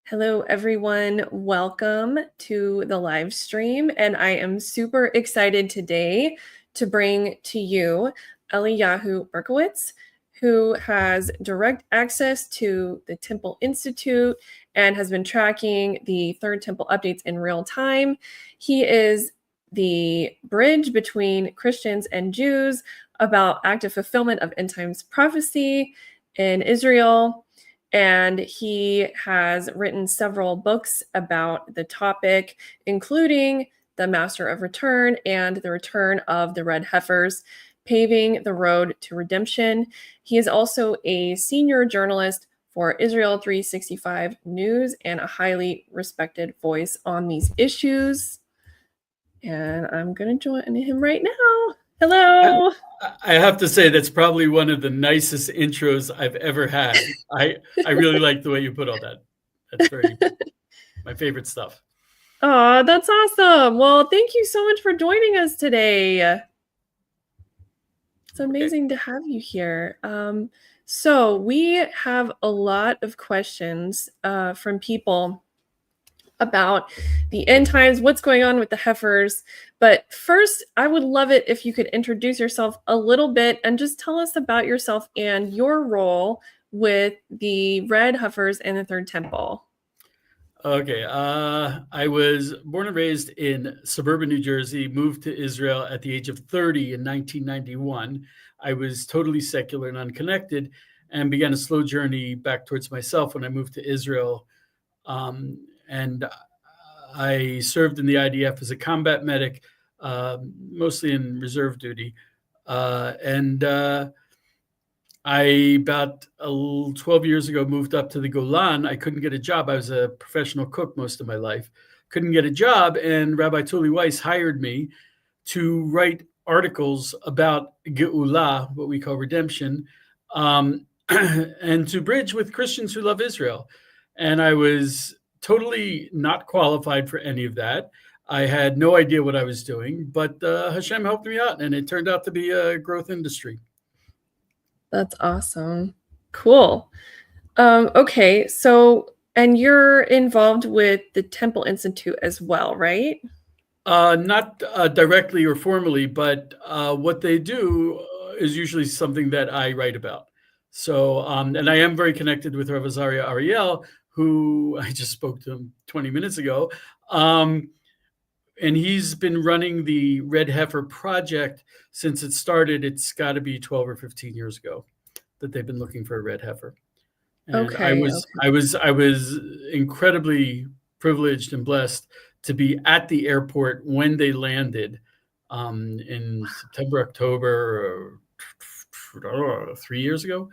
Hello, everyone. Welcome to the live stream. And I am super excited today to bring to you Eliyahu Berkowitz, who has direct access to the Temple Institute and has been tracking the Third Temple updates in real time. He is the bridge between Christians and Jews about active fulfillment of end times prophecy in Israel. And he has written several books about the topic, including The Master of Return and The Return of the Red Heifers, Paving the Road to Redemption. He is also a senior journalist for Israel 365 News and a highly respected voice on these issues. And I'm going to join him right now. Hello. I have to say that's probably one of the nicest intros I've ever had. I really like the way you put all that. That's very my favorite stuff. Oh, that's awesome. Well, thank you so much for joining us today. It's amazing to have you here. So we have a lot of questions from people about the end times, what's going on with the heifers. But first, I would love it if you could introduce yourself a little bit and just tell us about yourself and your role with the red heifers and the Third Temple. Okay. I was born and raised in suburban New Jersey, moved to Israel at the age of 30 in 1991. I was totally secular and unconnected and began a slow journey back towards myself when I moved to Israel. And I served in the IDF as a combat medic, mostly in reserve duty. I, about 12 years ago, moved up to the Golan. I couldn't get a job. I was a professional cook most of my life. Couldn't get a job, and Rabbi Tully Weiss hired me to write articles about Geulah, what we call redemption, and to bridge with Christians who love Israel. And I was totally not qualified for any of that. I had no idea what I was doing, but Hashem helped me out, and it turned out to be a growth industry. That's awesome. Cool. Okay, so, and you're involved with the Temple Institute as well, right? Not directly or formally, but what they do is usually something that I write about. So, and I am very connected with Rav Azaria Ariel, who I just spoke to him 20 minutes ago. And he's been running the Red Heifer project since it started. It's got to be 12 or 15 years ago that they've been looking for a red heifer. And Okay. I was incredibly privileged and blessed to be at the airport when they landed in September, October, 3 years ago.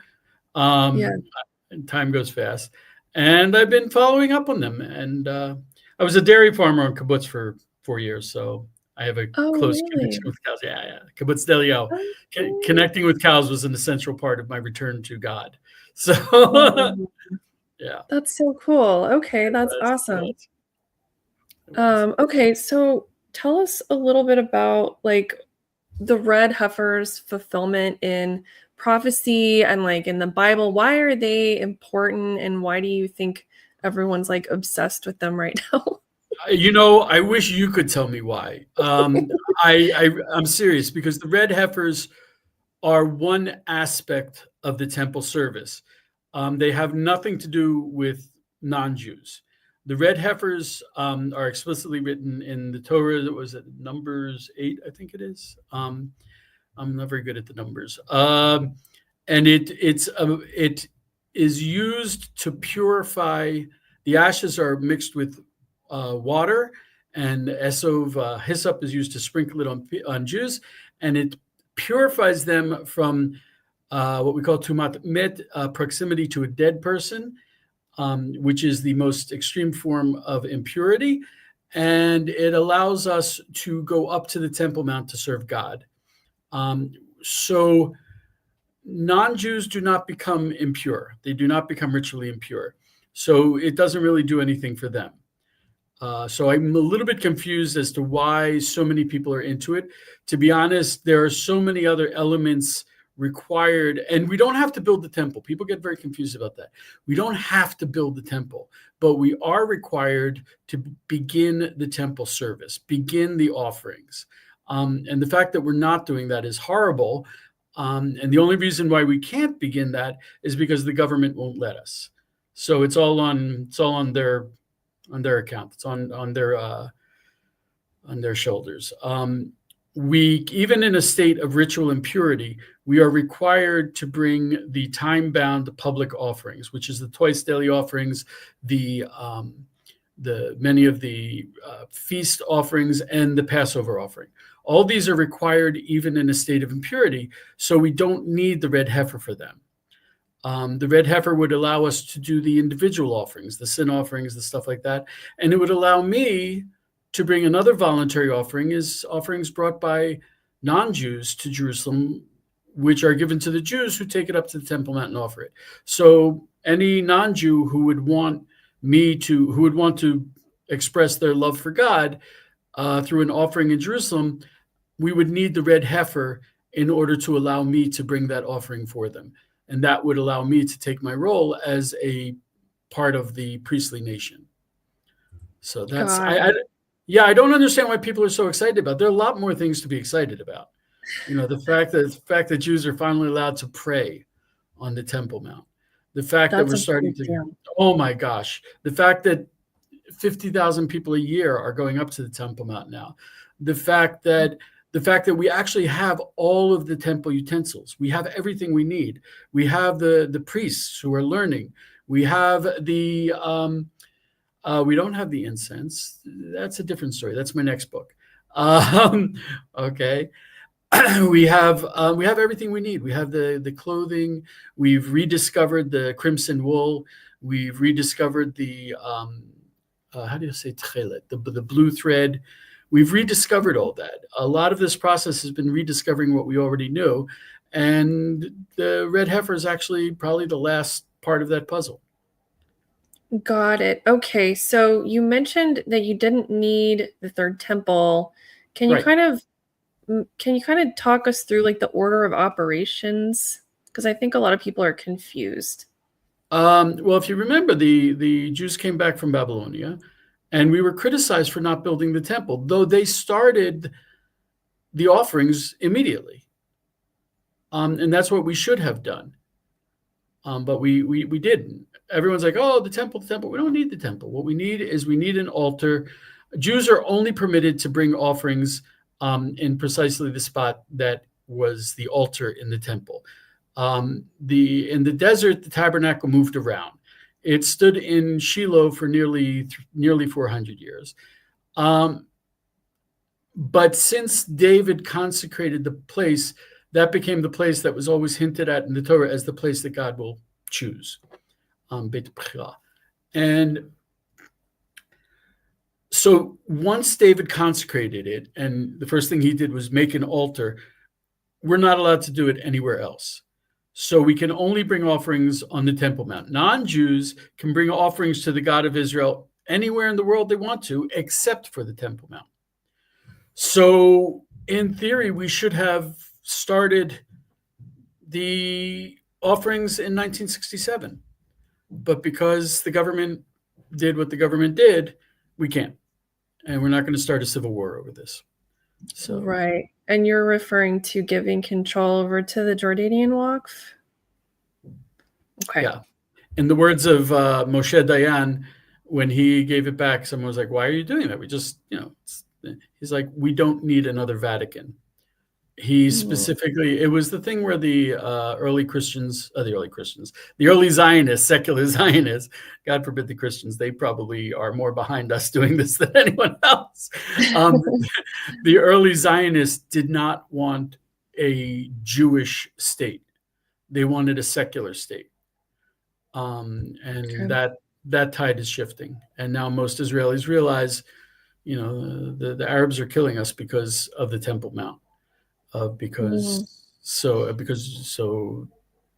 And time goes fast. And I've been following up on them. And I was a dairy farmer on kibbutz for 4 years, so I have a close connection with cows. Yeah. Kibbutz Eliyahu. Connecting with cows was an essential part of my return to God. So, yeah. That's so cool. Okay, that's awesome. Okay, so tell us a little bit about like the red heifers fulfillment in prophecy and like in the Bible. Why are they important, and why do you think everyone's like obsessed with them right now? I wish you could tell me why. I'm serious, because the red heifers are one aspect of the temple service. They have nothing to do with non-Jews. The red heifers are explicitly written in the Torah. That was at Numbers 8, I think it is. I'm not very good at the numbers. And it is used to purify. The ashes are mixed with water, and hyssop is used to sprinkle it on Jews, and it purifies them from what we call tumat met, proximity to a dead person, which is the most extreme form of impurity, and it allows us to go up to the Temple Mount to serve God. So non-Jews do not become impure. They do not become ritually impure. So it doesn't really do anything for them. So I'm a little bit confused as to why so many people are into it. To be honest, there are so many other elements required, and we don't have to build the temple. People get very confused about that. We don't have to build the temple, but we are required to begin the temple service, begin the offerings. And the fact that we're not doing that is horrible. And the only reason why we can't begin that is because the government won't let us. So it's all on their account. It's on their shoulders. We, even in a state of ritual impurity, we are required to bring the time-bound public offerings, which is the twice daily offerings, the many of the feast offerings, and the Passover offering. All these are required even in a state of impurity, so we don't need the red heifer for them. The red heifer would allow us to do the individual offerings, the sin offerings, the stuff like that, and it would allow me to bring another voluntary offering, is offerings brought by non-Jews to Jerusalem, which are given to the Jews who take it up to the Temple Mount and offer it. So any non-Jew who would want to express their love for God through an offering in Jerusalem, we would need the red heifer in order to allow me to bring that offering for them. And that would allow me to take my role as a part of the priestly nation. So that's, I don't understand why people are so excited about it. There are a lot more things to be excited about. The fact that Jews are finally allowed to pray on the Temple Mount. The fact that we're starting to, oh my gosh, the fact that 50,000 people a year are going up to the Temple Mount now. The fact that we actually have all of the temple utensils. We have everything we need. We have the priests who are learning. We have the we don't have the incense. That's a different story. That's my next book. Okay. We have everything we need. We have the clothing. We've rediscovered the crimson wool. We've rediscovered the how do you say tchelet? The blue thread. We've rediscovered all that. A lot of this process has been rediscovering what we already knew, and the red heifer is actually probably the last part of that puzzle. Got it. Okay, so you mentioned that you didn't need the third temple. Can you kind of talk us through like the order of operations? Because I think a lot of people are confused. Well, if you remember, the Jews came back from Babylonia, and we were criticized for not building the temple, though they started the offerings immediately. And that's what we should have done. But we didn't. Everyone's like, oh, the temple. We don't need the temple. What we need is an altar. Jews are only permitted to bring offerings in precisely the spot that was the altar in the temple. In the desert, the tabernacle moved around. It stood in Shiloh for nearly 400 years. But since David consecrated the place, that became the place that was always hinted at in the Torah as the place that God will choose. Beit Bechira. And so once David consecrated it, and the first thing he did was make an altar, we're not allowed to do it anywhere else. So we can only bring offerings on the Temple Mount. Non-Jews can bring offerings to the God of Israel anywhere in the world they want to, except for the Temple Mount. So in theory, we should have started the offerings in 1967. But because the government did what the government did, we can't. And we're not going to start a civil war over this. So. Right. And you're referring to giving control over to the Jordanian Waqf? Okay. Yeah. In the words of Moshe Dayan, when he gave it back, someone was like, why are you doing that? We just, he's like, we don't need another Vatican. He specifically, it was the thing where the early Zionists, secular Zionists, God forbid the Christians, they probably are more behind us doing this than anyone else. The early Zionists did not want a Jewish state. They wanted a secular state. That tide is shifting. And now most Israelis realize, the Arabs are killing us because of the Temple Mount. Because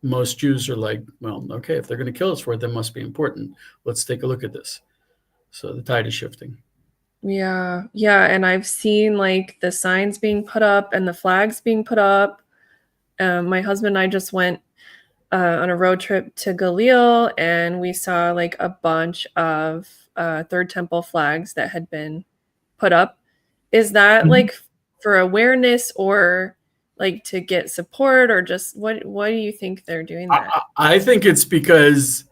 most Jews are like, well, okay, if they're going to kill us for it, that must be important. Let's take a look at this. So the tide is shifting. Yeah. And I've seen like the signs being put up and the flags being put up. My husband and I just went on a road trip to Galil, and we saw like a bunch of Third Temple flags that had been put up. Is that Mhm. like for awareness, or like to get support, or just what do you think they're doing that? I think it's because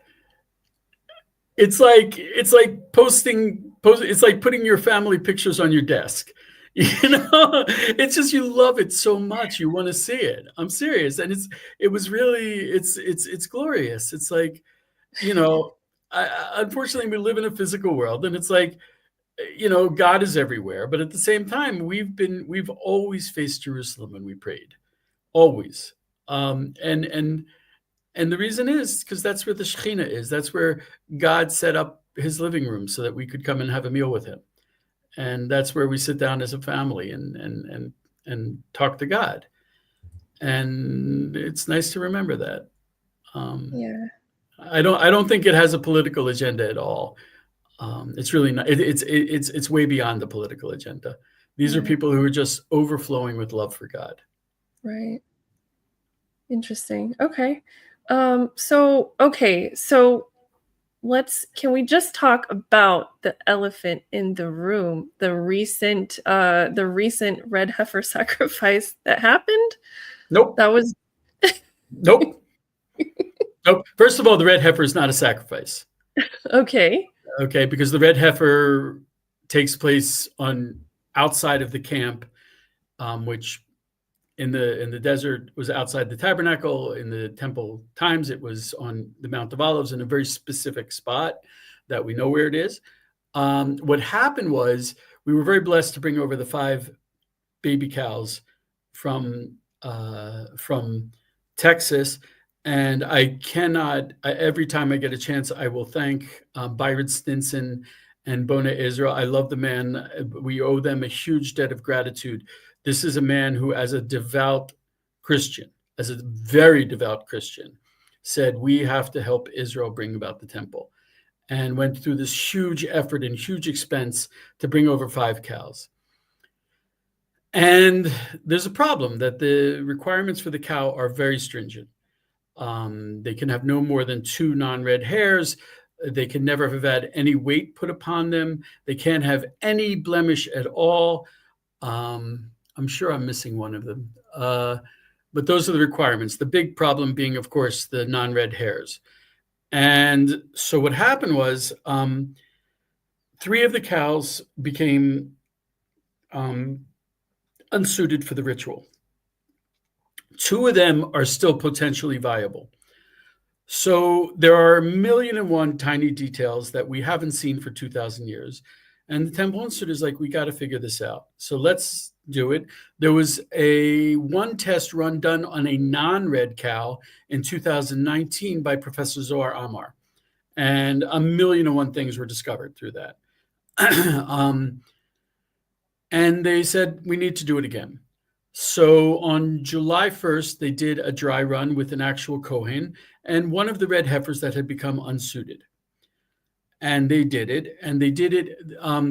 it's like it's like putting your family pictures on your desk. It's just you love it so much you want to see it. I'm serious, and it was really it's glorious. It's like, you know, unfortunately we live in a physical world, and it's like, God is everywhere, but at the same time we've always faced Jerusalem when we prayed, always. And the reason is because that's where the Shekhinah is. That's where God set up his living room so that we could come and have a meal with him. And that's where we sit down as a family and talk to God. And it's nice to remember that. Um, Yeah, I don't think it has a political agenda at all. It's really not. It's way beyond the political agenda. These are yeah, people who are just overflowing with love for God. right. Interesting. Okay. So can we just talk about the elephant in the room, the recent red heifer sacrifice that happened? Nope, That was nope, nope. First of all, the red heifer is not a sacrifice. okay. Okay, because the red heifer takes place on outside of the camp, which in the desert was outside the tabernacle. In the temple times, it was on the Mount of Olives in a very specific spot that we know where it is. What happened was we were very blessed to bring over the 5 baby cows from Texas, and I cannot. Every time I get a chance, I will thank Byron Stinson and Bona Israel. I love the man. We owe them a huge debt of gratitude. This is a man who, as a devout Christian, as a very devout Christian, said we have to help Israel bring about the temple, and went through this huge effort and huge expense to bring over 5 cows. And there's a problem that the requirements for the cow are very stringent. They can have no more than 2 non-red hairs. They can never have had any weight put upon them. They can't have any blemish at all. I'm sure I'm missing one of them. But those are the requirements. The big problem being, of course, the non-red hairs. And so what happened was 3 of the cows became unsuited for the ritual. 2 of them are still potentially viable. So there are 1,000,001 tiny details that we haven't seen for 2,000 years. And the Temple Institute is like, we got to figure this out. So let's do it. There was one test run done on a non-red cow in 2019 by Professor Zohar Amar. And 1,000,001 things were discovered through that. And they said, we need to do it again. So on July 1st, they did a dry run with an actual Kohen and one of the red heifers that had become unsuited. And they did it,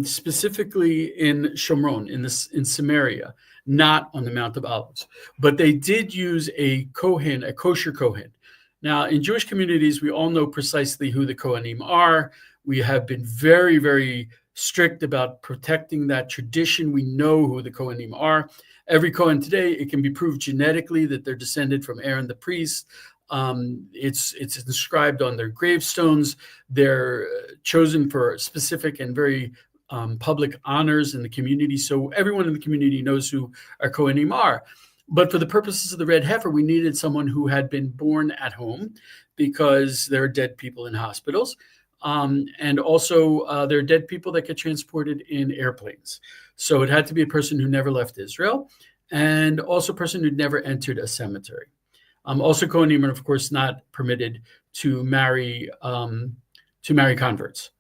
specifically in Shomron, in Samaria, not on the Mount of Olives. But they did use a Kohen, a kosher Kohen. Now, in Jewish communities, we all know precisely who the Kohanim are. We have been very, very strict about protecting that tradition. We know who the Kohanim are. Every Kohen today, it can be proved genetically that they're descended from Aaron the priest. It's inscribed on their gravestones. They're chosen for specific and very public honors in the community. So everyone in the community knows who our Kohanim are. But for the purposes of the red heifer, we needed someone who had been born at home, because there are dead people in hospitals. And also there are dead people that get transported in airplanes. So it had to be a person who never left Israel, and also a person who'd never entered a cemetery. Also, Kohanim are, of course, not permitted to marry converts.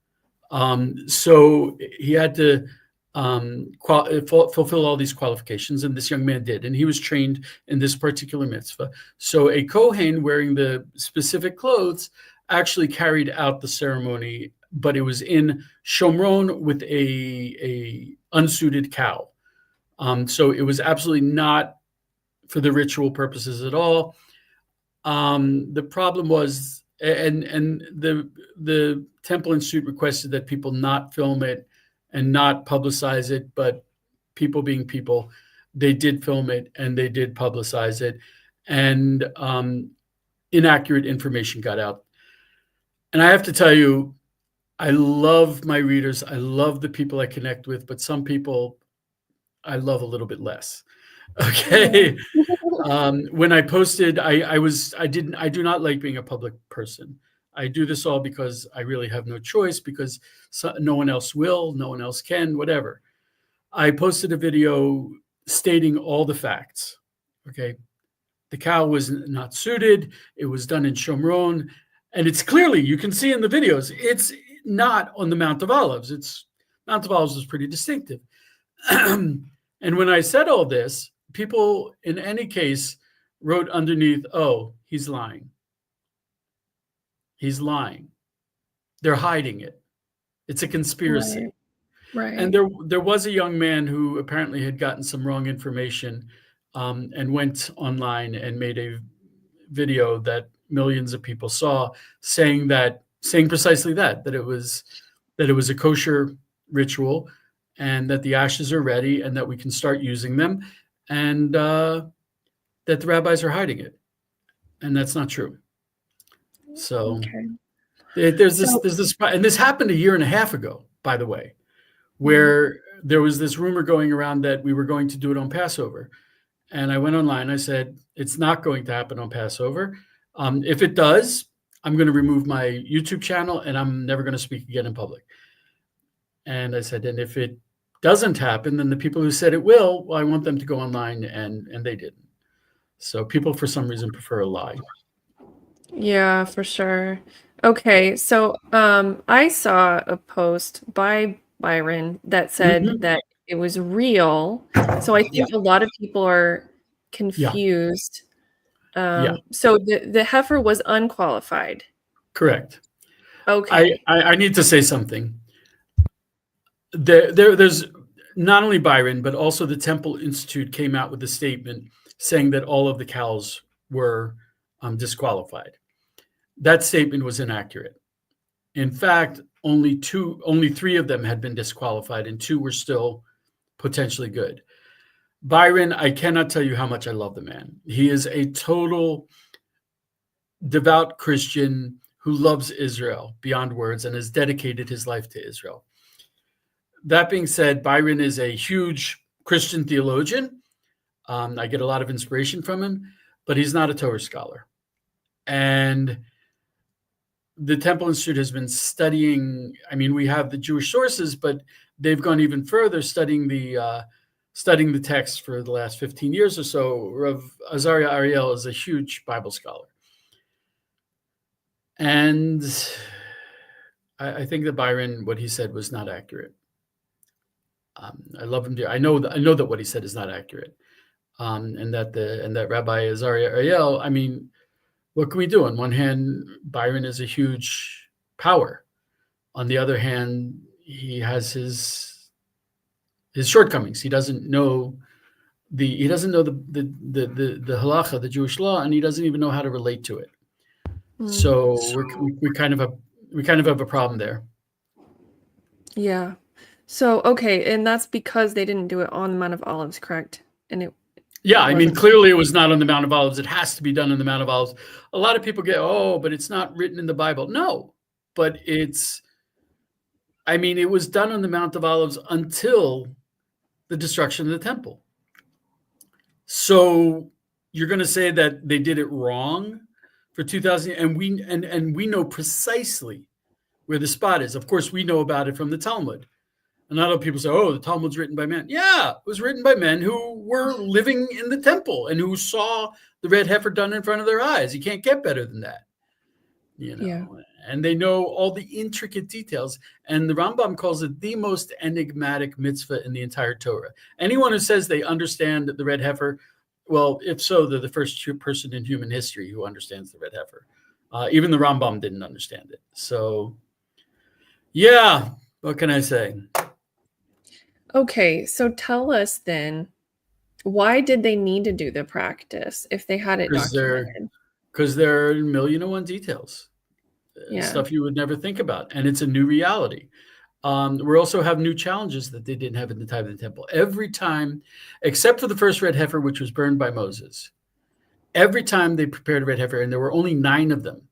So he had to fulfill all these qualifications, and this young man did, and he was trained in this particular mitzvah. So a Kohen wearing the specific clothes actually carried out the ceremony, but it was in Shomron with a unsuited cow. So it was absolutely not for the ritual purposes at all. The problem was, and the Temple Institute requested that people not film it and not publicize it, but people being people, they did film it and they did publicize it, and inaccurate information got out. And I have to tell you, I love my readers. I love the people I connect with, but some people I love a little bit less. Okay. When I posted, I do not like being a public person. I do this all because I really have no choice, because no one else will, no one else can, whatever. I posted a video stating all the facts. Okay. The cow was not suited. It was done in Shomron. And it's clearly, you can see in the videos, it's not on the Mount of Olives. Mount of Olives is pretty distinctive. And when I said all this, people in any case wrote underneath, oh, he's lying. He's lying. They're hiding it. It's a conspiracy. Right. And there was a young man who apparently had gotten some wrong information, and went online and made a video that millions of people saw, saying precisely that it was a kosher ritual, and that the ashes are ready and that we can start using them, and that the rabbis are hiding it. And that's not true. So there's this, and this happened a year and a half ago, by the way, where there was this rumor going around that we were going to do it on Passover. And I went online, I said, it's not going to happen on Passover. If it does, I'm going to remove my YouTube channel and I'm never going to speak again in public. And I said, and if it doesn't happen, then the people who said it will, well, I want them to go online, and they didn't. So people, for some reason, prefer a lie. Yeah, for sure. Okay, so I saw a post by Byron that said that it was real. So I think a lot of people are confused. So the heifer was unqualified. Correct. Okay. I need to say something. There's not only Byron, but also the Temple Institute came out with a statement saying that all of the cows were disqualified. That statement was inaccurate. In fact, only 3 of them had been disqualified, and 2 were still potentially good. Byron, I cannot tell you how much I love the man. He is a total devout Christian who loves Israel beyond words and has dedicated his life to Israel. That being said, Byron is a huge Christian theologian. I get a lot of inspiration from him, but he's not a Torah scholar. And the Temple Institute has been studying, I mean, we have the Jewish sources, but they've gone even further, studying the text for the last 15 years or so. Rav Azariah Ariel is a huge Bible scholar. And I think that Byron, what he said was not accurate. I love him dear. I know that what he said is not accurate. And that Rabbi Azariah Ariel, I mean, what can we do? On one hand, Byron is a huge power. On the other hand, he has his shortcomings. He doesn't know the halacha, the Jewish law, and he doesn't even know how to relate to it. So we kind of have a problem there. Yeah. So okay, and that's because they didn't do it on the Mount of Olives, correct? And I mean, clearly it was not on the Mount of Olives. It has to be done on the Mount of Olives. A lot of people but it's not written in the Bible. No, but it was done on the Mount of Olives until the destruction of the temple. So you're going to say that they did it wrong for 2000, and we know precisely where the spot is. Of course, we know about it from the Talmud. And a lot of people say, oh, the Talmud's written by men. Yeah, it was written by men who were living in the temple and who saw the red heifer done in front of their eyes. You can't get better than that. And they know all the intricate details. And the Rambam calls it the most enigmatic mitzvah in the entire Torah. Anyone who says they understand the red heifer, well, if so, they're the first person in human history who understands the red heifer. Even the Rambam didn't understand it. So, yeah, what can I say? Okay, so tell us then, Why did they need to do the practice if they had it because there documented? because there are a million and one details, Yeah. stuff you would never think about, and it's a new reality. We also have new challenges that they didn't have in the time of the temple. Every time, except for the first red heifer, which was burned by Moses, every time they prepared a red heifer, and there were only 9 of them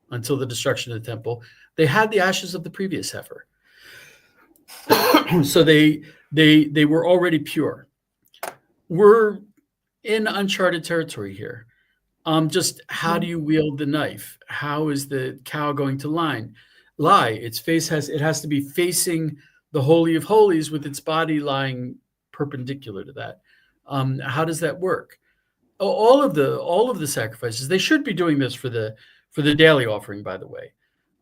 until the destruction of the temple, they had the ashes of the previous heifer. So they were already pure. We're in uncharted territory here. Just how do you wield the knife? How is the cow going to lie? It has to be facing the Holy of Holies with its body lying perpendicular to that. How does that work? All of the sacrifices. They should be doing this for the daily offering, by the way.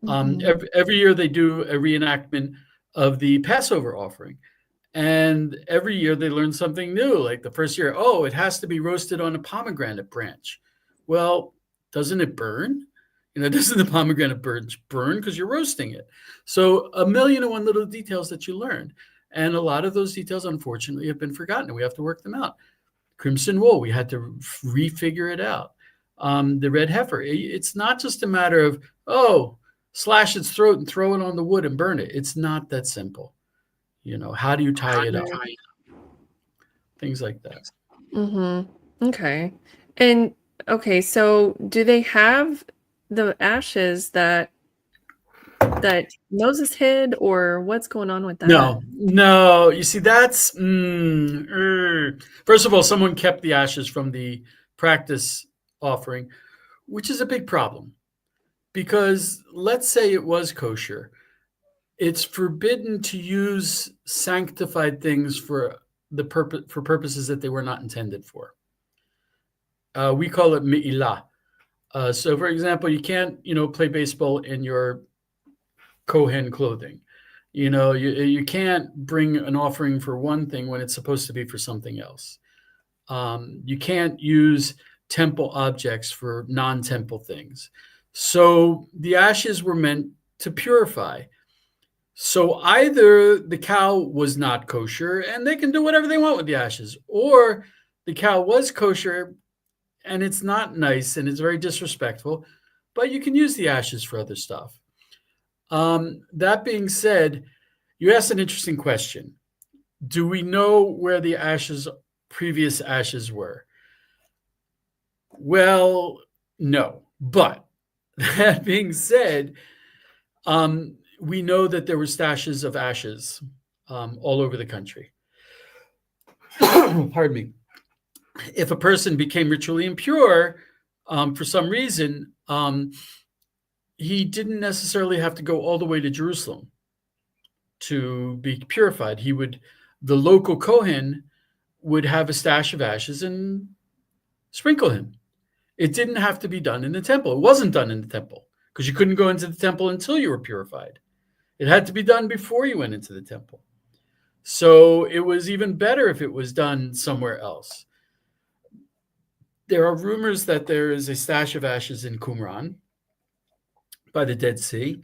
Mhm. Every year they do a reenactment of the Passover offering. And every year they learn something new. Like the first year, oh, it has to be roasted on a pomegranate branch. Well, doesn't it burn? Doesn't the pomegranate branch burn because you're roasting it? So a million and one little details that you learn. And a lot of those details, unfortunately, have been forgotten, and we have to work them out. Crimson wool, we had to refigure it out. The red heifer, it's not just a matter of, oh, slash its throat and throw it on the wood and burn it. It's not that simple. How do you tie it up? Right. Things like that. Okay. And okay, so do they have the ashes that Moses hid, or what's going on with that? No. You see, that's first of all, someone kept the ashes from the practice offering, which is a big problem because let's say it was kosher. It's forbidden to use sanctified things for purposes that they were not intended for. We call it me'ilah. So, for example, you can't, play baseball in your Kohen clothing. You can't bring an offering for one thing when it's supposed to be for something else. You can't use temple objects for non-temple things. So the ashes were meant to purify. So either the cow was not kosher and they can do whatever they want with the ashes, or the cow was kosher and it's not nice and it's very disrespectful, but you can use the ashes for other stuff. That being said, you asked an interesting question. Do we know where the previous ashes were? Well, no. But that being said, we know that there were stashes of ashes all over the country. Pardon me. If a person became ritually impure for some reason, he didn't necessarily have to go all the way to Jerusalem to be purified. The local Kohen would have a stash of ashes and sprinkle him. It didn't have to be done in the temple. It wasn't done in the temple because you couldn't go into the temple until you were purified. It had to be done before you went into the temple. So it was even better if it was done somewhere else. There are rumors that there is a stash of ashes in Qumran by the Dead Sea.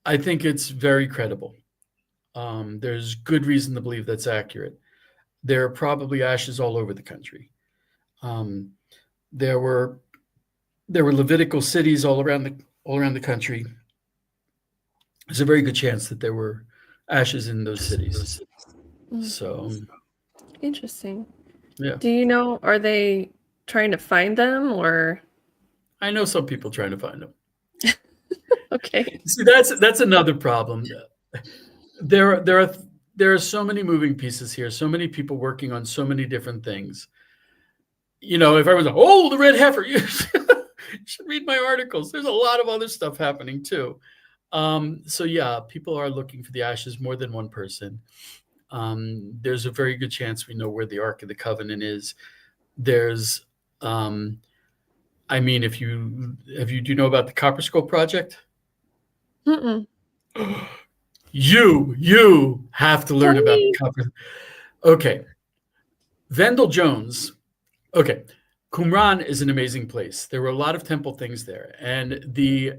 I think it's very credible. There's good reason to believe that's accurate. There are probably ashes all over the country. There were Levitical cities all around the country. There's a very good chance that there were ashes in those cities. So Interesting. yeah. Do you know, are they trying to find them, or? I know some people trying to find them. Okay. See, that's another problem. There are so many moving pieces here, so many people working on so many different things. If everyone's like, oh, the red heifer, you should read my articles. There's a lot of other stuff happening too. So yeah, people are looking for the ashes, more than one person. There's a very good chance we know where the Ark of the Covenant is. There's, if do you know about the Copper Skull Project? Mm-mm. You have to learn about the copper. Okay. Vendell Jones. Okay. Qumran is an amazing place. There were a lot of temple things there. And the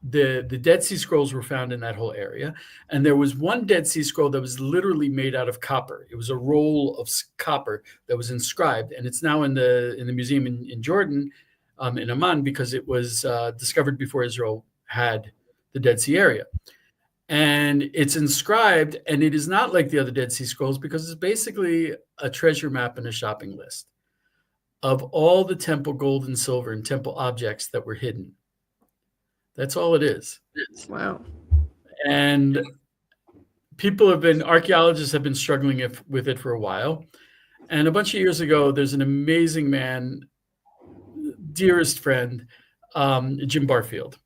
the Dead Sea Scrolls were found in that whole area, and there was one Dead Sea Scroll that was literally made out of copper. It was a roll of copper that was inscribed, and it's now in the museum in Jordan, in Amman, because it was discovered before Israel had the Dead Sea area. And it's inscribed, and it is not like the other Dead Sea Scrolls because it's basically a treasure map and a shopping list of all the temple gold and silver and temple objects that were hidden. That's all it is. Wow. And archaeologists have been struggling with it for a while. And a bunch of years ago, there's an amazing man, dearest friend, Jim Barfield.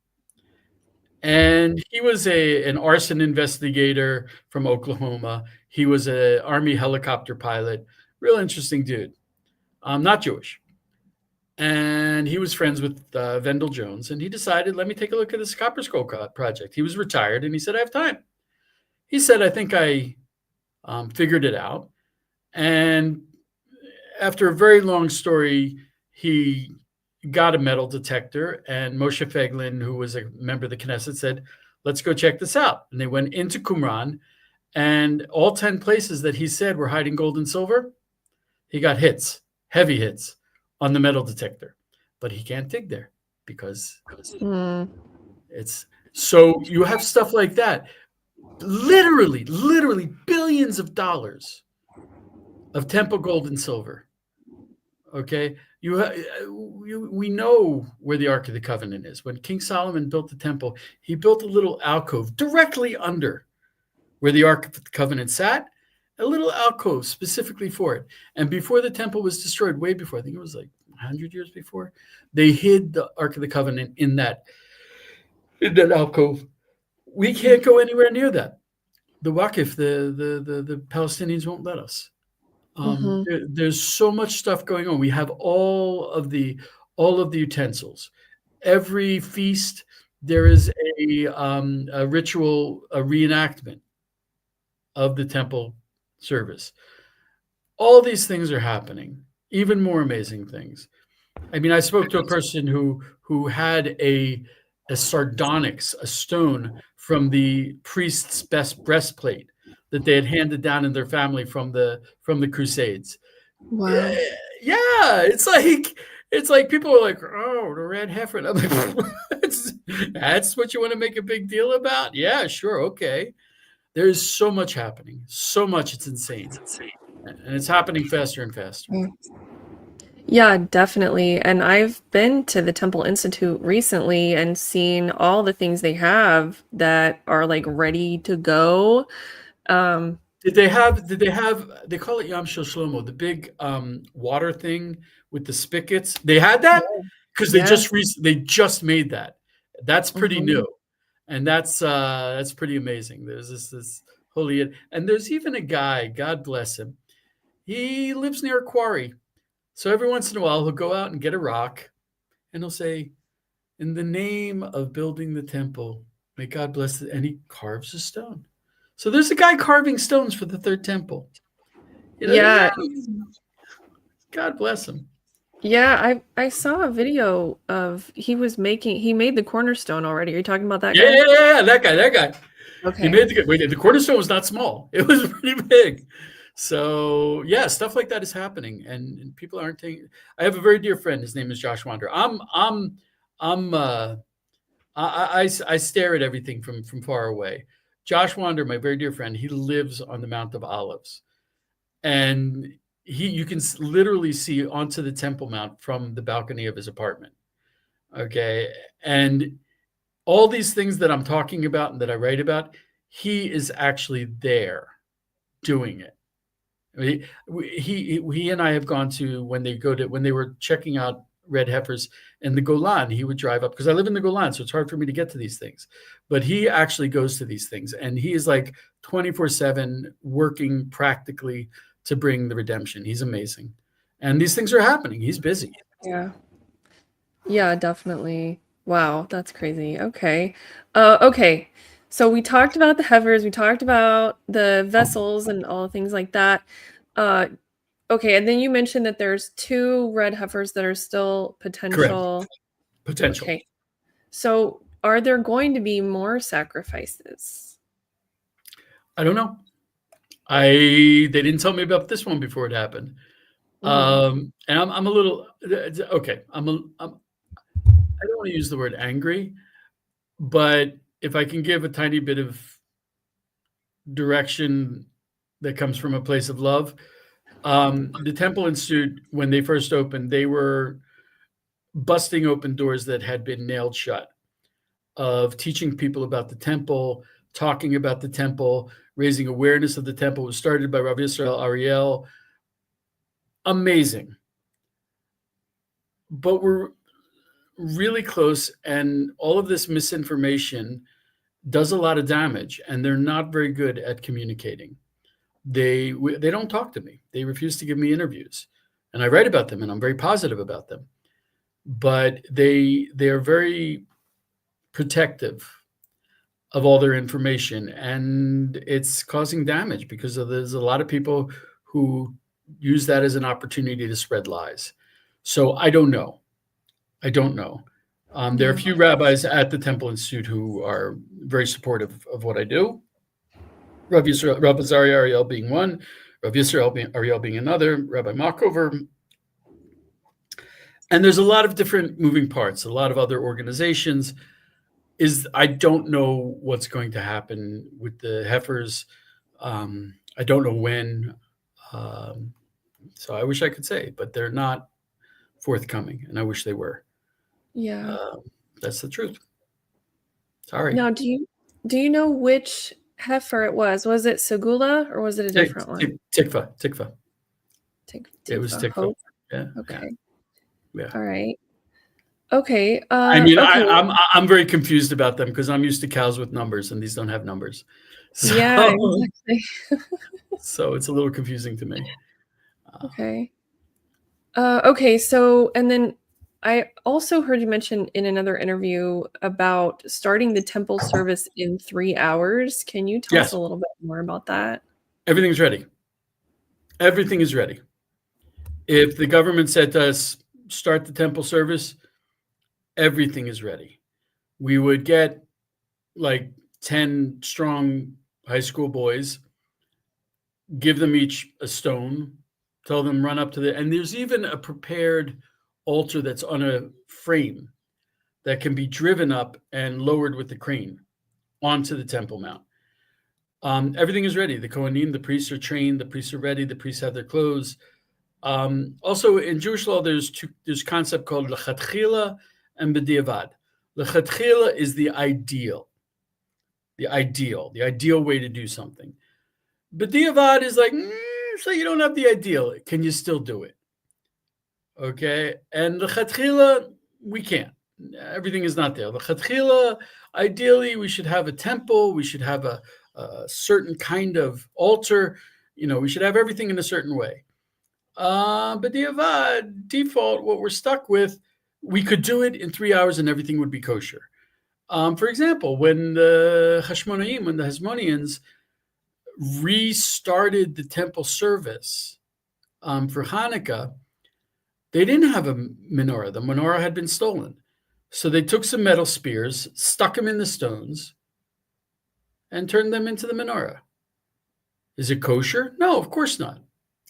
And he was an arson investigator from Oklahoma. He was an Army helicopter pilot, real interesting dude, not Jewish. And he was friends with Vendel Jones, and he decided, let me take a look at this Copper Scroll project. He was retired, and he said, I have time. He said, I think I figured it out. And after a very long story, he got a metal detector, and Moshe Feiglin, who was a member of the Knesset, said, let's go check this out. And they went into Qumran, and all 10 places that he said were hiding gold and silver, he got hits, heavy hits on the metal detector. But he can't dig there because it's so you have stuff like that. Literally billions of dollars of temple gold and silver. Okay, we know where the Ark of the Covenant is. When King Solomon built the temple, he built a little alcove directly under where the Ark of the Covenant sat, a little alcove specifically for it. And before the temple was destroyed, way before, I think it was like 100 years before, they hid the Ark of the Covenant in that alcove. We can't go anywhere near that. The Waqif, the Palestinians won't let us. There's so much stuff going on. We have all of the utensils. Every feast, there is a ritual, a reenactment of the temple service. All these things are happening. Even more amazing things. I mean, I spoke to a person who had a sardonyx, a stone from the priest's best breastplate that they had handed down in their family from the Crusades. Wow. Yeah, it's like people are like, oh, the red heifer. And I'm like, that's what you want to make a big deal about? Yeah, sure, okay. There's so much happening, so much, it's insane, and it's happening faster and faster. Yeah, definitely. And I've been to the Temple Institute recently and seen all the things they have that are like ready to go. Did they have, they call it Yam Shel Shlomo, the big water thing with the spigots? They had that? Because they just made that. That's pretty new. And that's pretty amazing. There's this holy, and there's even a guy, God bless him. He lives near a quarry. So every once in a while, he'll go out and get a rock, and he'll say, in the name of building the temple, may God bless it. And he carves a stone. So there's a guy carving stones for the third temple. You know, yeah. God bless him. Yeah, I saw a video of he made the cornerstone already. Are you talking about that guy? Yeah, that guy. Okay. He made the cornerstone was not small. It was pretty big. So yeah, stuff like that is happening, and people aren't taking. I have a very dear friend. His name is Josh Wander. I stare at everything from far away. Josh Wander, my very dear friend, he lives on the Mount of Olives, and you can literally see onto the Temple Mount from the balcony of his apartment. Okay, and all these things that I'm talking about and that I write about, he is actually there doing it. He and I have gone to when they were checking out red heifers in the Golan. He would drive up because I live in the Golan, so it's hard for me to get to these things. But he actually goes to these things, and he is like 24/7 working practically to bring the redemption. He's amazing, and these things are happening. He's busy. Yeah, definitely. Wow, that's crazy. Okay. Okay. So we talked about the heifers, we talked about the vessels and all things like that. Okay, and then you mentioned that there's 2 red heifers that are still potential. Correct. Potential. Okay. So are there going to be more sacrifices? I don't know. They didn't tell me about this one before it happened. And I'm a little okay. I don't want to use the word angry, but if I can give a tiny bit of direction that comes from a place of love, the Temple Institute, when they first opened, they were busting open doors that had been nailed shut, of teaching people about the temple, talking about the temple, raising awareness of the temple. It was started by Rabbi Yisrael Ariel. Amazing. But we're really close, and all of this misinformation does a lot of damage, and they're not very good at communicating. They don't talk to me. They refuse to give me interviews, and I write about them, and I'm very positive about them. But they are very protective of all their information, and it's causing damage because there's a lot of people who use that as an opportunity to spread lies. So I don't know. There are a few rabbis at the Temple Institute who are very supportive of what I do. Rabbi Zari Ariel being one, Rabbi Yisrael Ariel being another, Rabbi Markover. And there's a lot of different moving parts, a lot of other organizations. I don't know what's going to happen with the heifers. I don't know when. So I wish I could say, but they're not forthcoming, and I wish they were. Yeah. That's the truth. Sorry. Now, do you know which heifer it was? Was it Segula or was it a different one? Tikva. It was Tikva. Hope. Yeah. Okay. Yeah. All right. Okay. I mean, okay. I'm very confused about them because I'm used to cows with numbers, and these don't have numbers. So, yeah, exactly. So it's a little confusing to me. Okay. Okay. So, and then I also heard you mention in another interview about starting the temple service in 3 hours. Can you tell us a little bit more about that? Everything's ready. Everything is ready. If the government said to us, start the temple service, everything is ready. We would get like 10 strong high school boys, give them each a stone, tell them run up to and there's even a prepared altar that's on a frame that can be driven up and lowered with the crane onto the Temple Mount. Everything is ready. The Kohanim, the priests are trained, the priests are ready, the priests have their clothes. Also, in Jewish law, there's a concept called lechatchila and b'diavad. Lechatchila is the ideal way to do something. B'diavad is like, so you don't have the ideal. Can you still do it? Okay, and lechatchila, we can't. Everything is not there. Lechatchila, ideally, we should have a temple. We should have a certain kind of altar. We should have everything in a certain way. But the default, what we're stuck with, we could do it in 3 hours and everything would be kosher. For example, when the Hasmoneans restarted the temple service for Hanukkah, they didn't have a menorah. The menorah had been stolen. So they took some metal spears, stuck them in the stones, and turned them into the menorah. Is it kosher? No, of course not.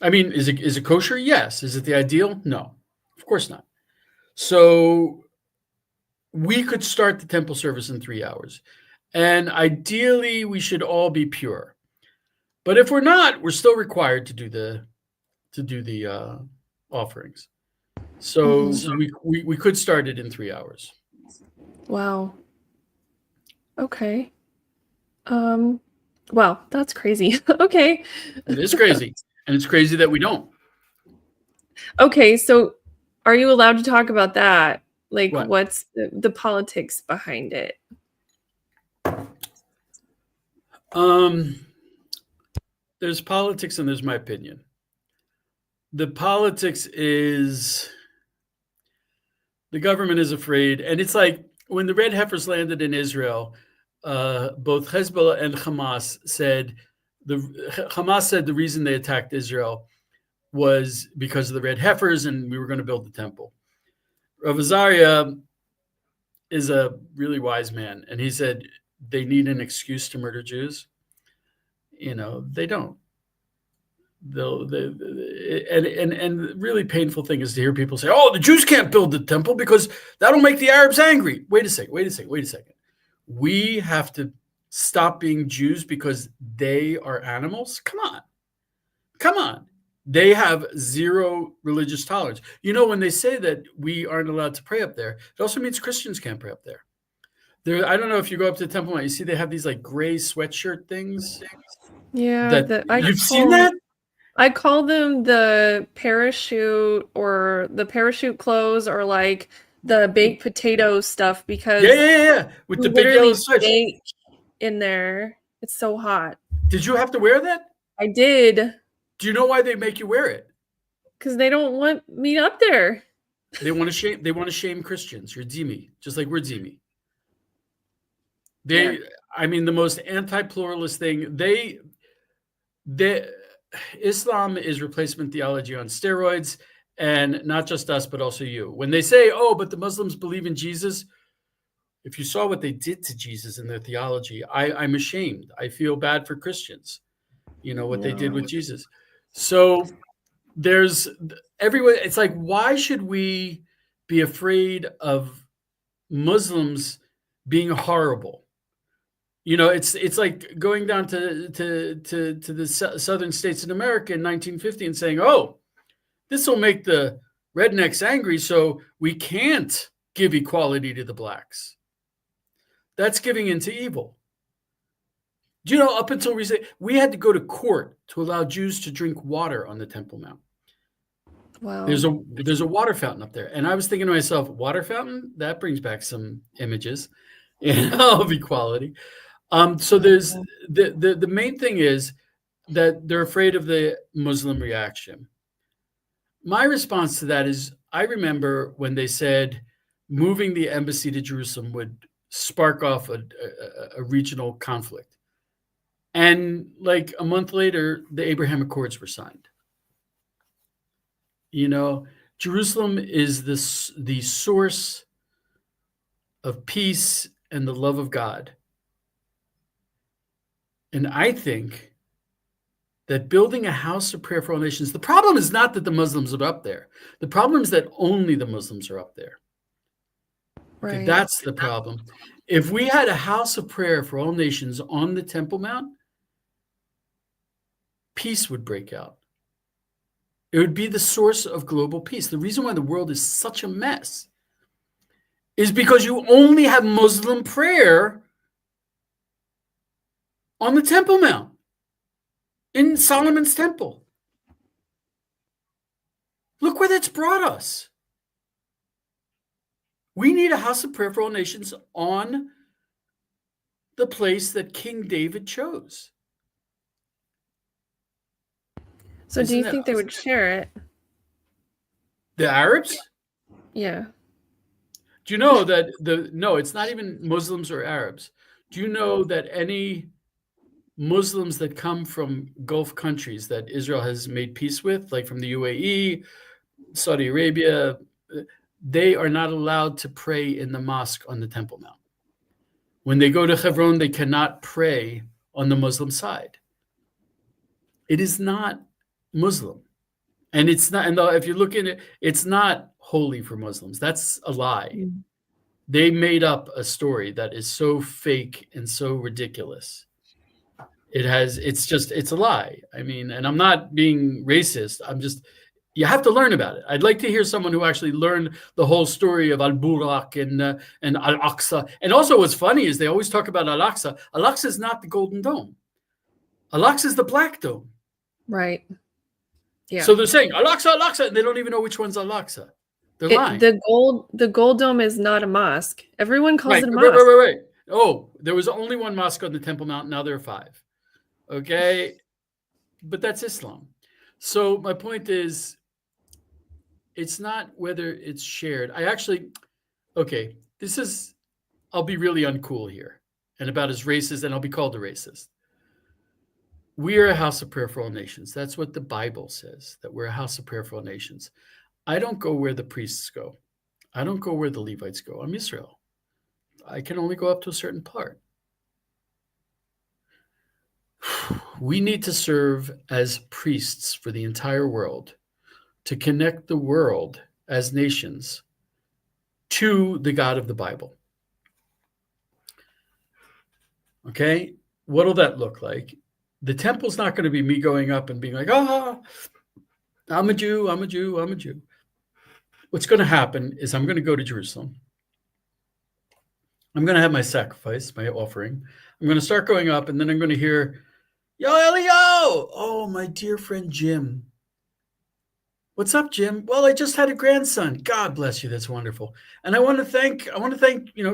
I mean, is it kosher? Yes. Is it the ideal? No, of course not. So we could start the temple service in 3 hours. And ideally, we should all be pure. But if we're not, we're still required to do the offerings. So we could start it in 3 hours. Wow. Okay. Wow, that's crazy. Okay. It is crazy. And it's crazy that we don't. Okay, so are you allowed to talk about that? Like, what's the politics behind it? There's politics and there's my opinion. The politics is the government is afraid. And it's like when the red heifers landed in Israel, both Hezbollah and Hamas said the reason they attacked Israel was because of the red heifers and we were going to build the temple. Rav Azaria is a really wise man, and he said they need an excuse to murder Jews. They don't. And the really painful thing is to hear people say, "Oh, the Jews can't build the temple because that'll make the Arabs angry." Wait a second. We have to stop being Jews because they are animals? Come on. They have zero religious tolerance. When they say that we aren't allowed to pray up there, it also means Christians can't pray up there. I don't know if you go up to the Temple Mount, you see they have these like gray sweatshirt things. Yeah, You've seen that? I call them the parachute or the parachute clothes or like the baked potato stuff because Yeah. With the big yellow switch. In there. It's so hot. Did you have to wear that? I did. Do you know why they make you wear it? Because they don't want me up there. They want to shame Christians. You're Zimi, just like we're Zimi. The most anti-pluralist thing. Islam is replacement theology on steroids, and not just us, but also you. When they say, "Oh, but the Muslims believe in Jesus," if you saw what they did to Jesus in their theology, I'm ashamed. I feel bad for Christians. What they did with Jesus. So there's everywhere. It's like, why should we be afraid of Muslims being horrible? It's like going down to the southern states in America in 1950 and saying, "Oh, this will make the rednecks angry, so we can't give equality to the blacks." That's giving into evil. Do you know, up until recently, we had to go to court to allow Jews to drink water on the Temple Mount. Wow. There's a water fountain up there. And I was thinking to myself, water fountain? That brings back some images of equality. So there's the main thing is that they're afraid of the Muslim reaction. My response to that is, I remember when they said moving the embassy to Jerusalem would spark off a regional conflict. And like a month later, the Abraham Accords were signed. Jerusalem is the source of peace and the love of God. And I think that building a house of prayer for all nations, the problem is not that the Muslims are up there. The problem is that only the Muslims are up there. Right. Okay, that's the problem. If we had a house of prayer for all nations on the Temple Mount, peace would break out. It would be the source of global peace. The reason why the world is such a mess is because you only have Muslim prayer on the Temple Mount in Solomon's temple. Look where that's brought us. We need a house of prayer for all nations on the place that King David chose. So do you think they would share it? The Arabs? Yeah. Do you know that no, it's not even Muslims or Arabs. Do you know that any Muslims that come from Gulf countries that Israel has made peace with, like from the UAE, Saudi Arabia, they are not allowed to pray in the mosque on the Temple Mount. When they go to Hebron, they cannot pray on the Muslim side. It is not Muslim. And it's not, and if you look at it, it's not holy for Muslims. That's a lie. Mm. They made up a story that is so fake and so ridiculous. It's a lie. I mean, and I'm not being racist. You have to learn about it. I'd like to hear someone who actually learned the whole story of Al-Buraq and Al-Aqsa. And also what's funny is they always talk about Al-Aqsa. Al-Aqsa is not the Golden Dome. Al-Aqsa is the Black Dome. Right. Yeah. So they're saying Al-Aqsa, Al-Aqsa, and they don't even know which one's Al-Aqsa. They're lying. The gold dome is not a mosque. Everyone calls it a mosque. Right. Oh, there was only one mosque on the Temple Mount. Now there are 5. Okay. But that's Islam. So my point is, it's not whether it's shared. I'll be really uncool here and about as racist, and I'll be called a racist. We are a house of prayer for all nations. That's what the Bible says, that we're a house of prayer for all nations. I don't go where the priests go. I don't go where the Levites go. I'm Israel. I can only go up to a certain part. We need to serve as priests for the entire world, to connect the world as nations to the God of the Bible. Okay? What'll that look like? The temple's not going to be me going up and being like, I'm a Jew, I'm a Jew, I'm a Jew. What's going to happen is I'm going to go to Jerusalem. I'm going to have my sacrifice, my offering. I'm going to start going up, and then I'm going to hear, yo, Eliyahu! Oh, my dear friend Jim. What's up, Jim? Well, I just had a grandson. God bless you. That's wonderful. And I want to thank,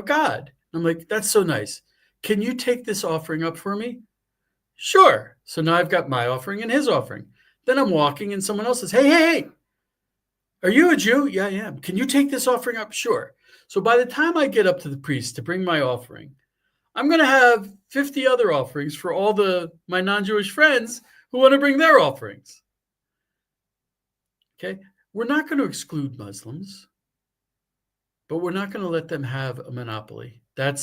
God. I'm like, that's so nice. Can you take this offering up for me? Sure. So now I've got my offering and his offering. Then I'm walking and someone else says, hey, are you a Jew? Yeah, I am. Can you take this offering up? Sure. So by the time I get up to the priest to bring my offering, I'm going to have 50 other offerings for all my non-Jewish friends who want to bring their offerings. Okay. We're not going to exclude Muslims, but we're not going to let them have a monopoly. That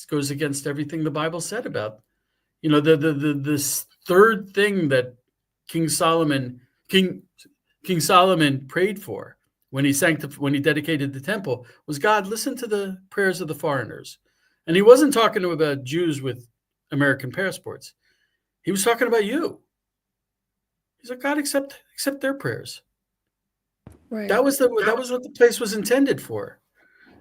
goes against everything the Bible said about, this third thing that King Solomon prayed for when he dedicated the temple was, God, listen to the prayers of the foreigners. And he wasn't talking about Jews with American passports. He was talking about you. He's like, God, accept their prayers. Right. That was what the place was intended for.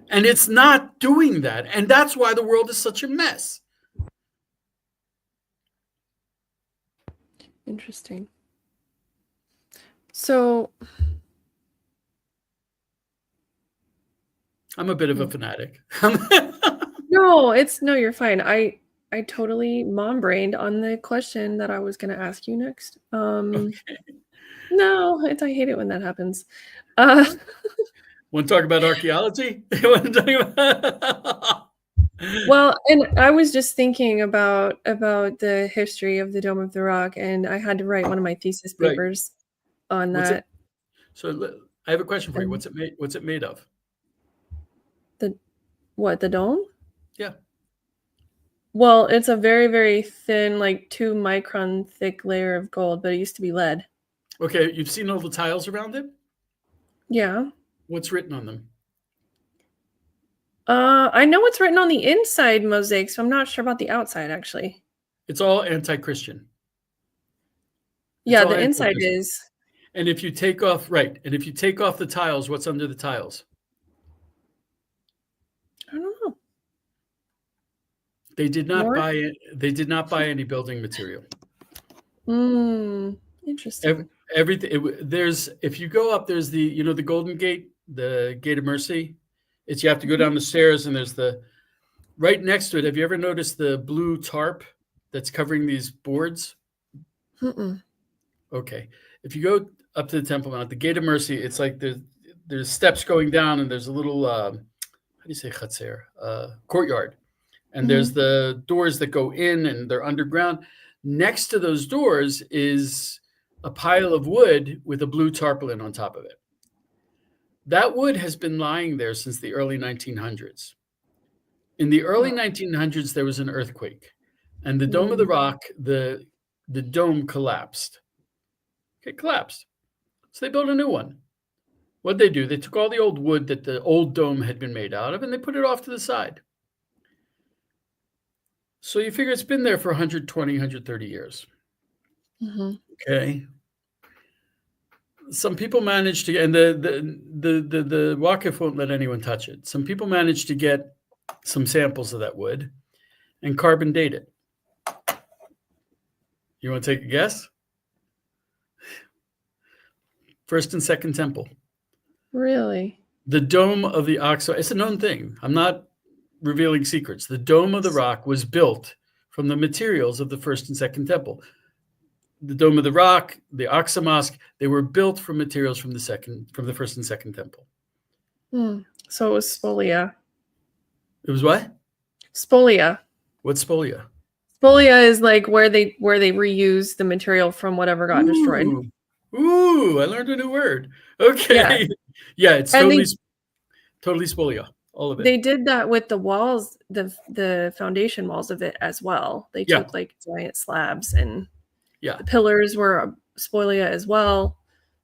And it's not doing that. And that's why the world is such a mess. Interesting. So I'm a bit of a fanatic. No, you're fine. I totally mom-brained on the question that I was going to ask you next. Okay. No, I hate it when that happens. Want to talk about archaeology? Well, and I was just thinking about the history of the Dome of the Rock, and I had to write one of my thesis papers on that. So I have a question for you. What's it made of? The dome? Yeah. Well, it's a very, very thin, like 2-micron thick layer of gold, but it used to be lead. Okay, you've seen all the tiles around it? Yeah. What's written on them? I know what's written on the inside mosaic, so I'm not sure about the outside, actually. It's all anti-Christian. Yeah, the inside is. And if you take off the tiles, what's under the tiles? I don't know. They did not buy any building material. Interesting. Everything. If you go up, there's the Golden Gate, the Gate of Mercy. You have to go down the stairs, and there's right next to it. Have you ever noticed the blue tarp that's covering these boards? Okay. If you go up to the Temple Mount, the Gate of Mercy, it's like there's steps going down, and there's a little how do you say chatzer? Courtyard. And there's the doors that go in, and they're underground. Next to those doors is a pile of wood with a blue tarpaulin on top of it. That wood has been lying there since the early 1900s. In the early 1900s, there was an earthquake, and the Dome of the Rock, the dome collapsed. It collapsed. So they built a new one. What'd they do? They took all the old wood that the old dome had been made out of, and they put it off to the side. So you figure it's been there for 120, 130 years. Okay. Some people managed to, and the Waqf won't let anyone touch it. Some people managed to get some samples of that wood and carbon date it. You want to take a guess? First and Second Temple. Really? The Dome of the Aqsa. It's a known thing. I'm not revealing secrets. The Dome of the Rock was built from the materials of the First and Second Temple. The Dome of the Rock, the Aqsa Mosque, they were built from materials from the First and Second Temple. So it was spolia. It was what? Spolia. What's spolia? Spolia is like where they reuse the material from whatever got destroyed. Ooh, I learned a new word. Okay. Yeah, it's totally spolia. all of it. They did that with the walls, the foundation walls of it as well. They Yeah, took like giant slabs, and yeah, the pillars were spolia as well.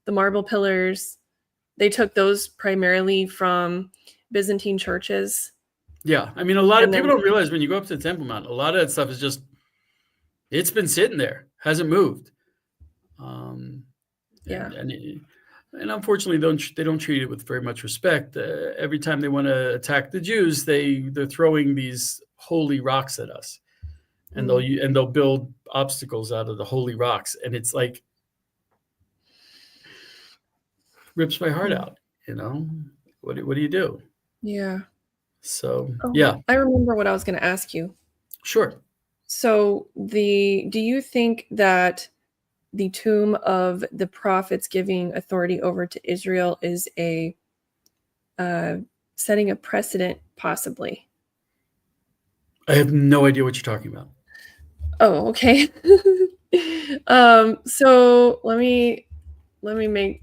The marble pillars, they took those primarily from Byzantine churches. yeah. I mean, a lot of And people then, don't realize when you go up to the Temple Mount, a lot of that stuff is just it's been sitting there, hasn't moved. Um, yeah. and unfortunately, they don't treat it with very much respect. Every time they want to attack the Jews, they're throwing these holy rocks at us, and they'll build obstacles out of the holy rocks, and it's like rips my heart out. You know, what do you do? Yeah. So Oh, yeah, I remember what I was going to ask you. sure. So do you think that the tomb of the prophets giving authority over to Israel is a setting a precedent, possibly? I have no idea what you're talking about. Oh, okay. So let me make.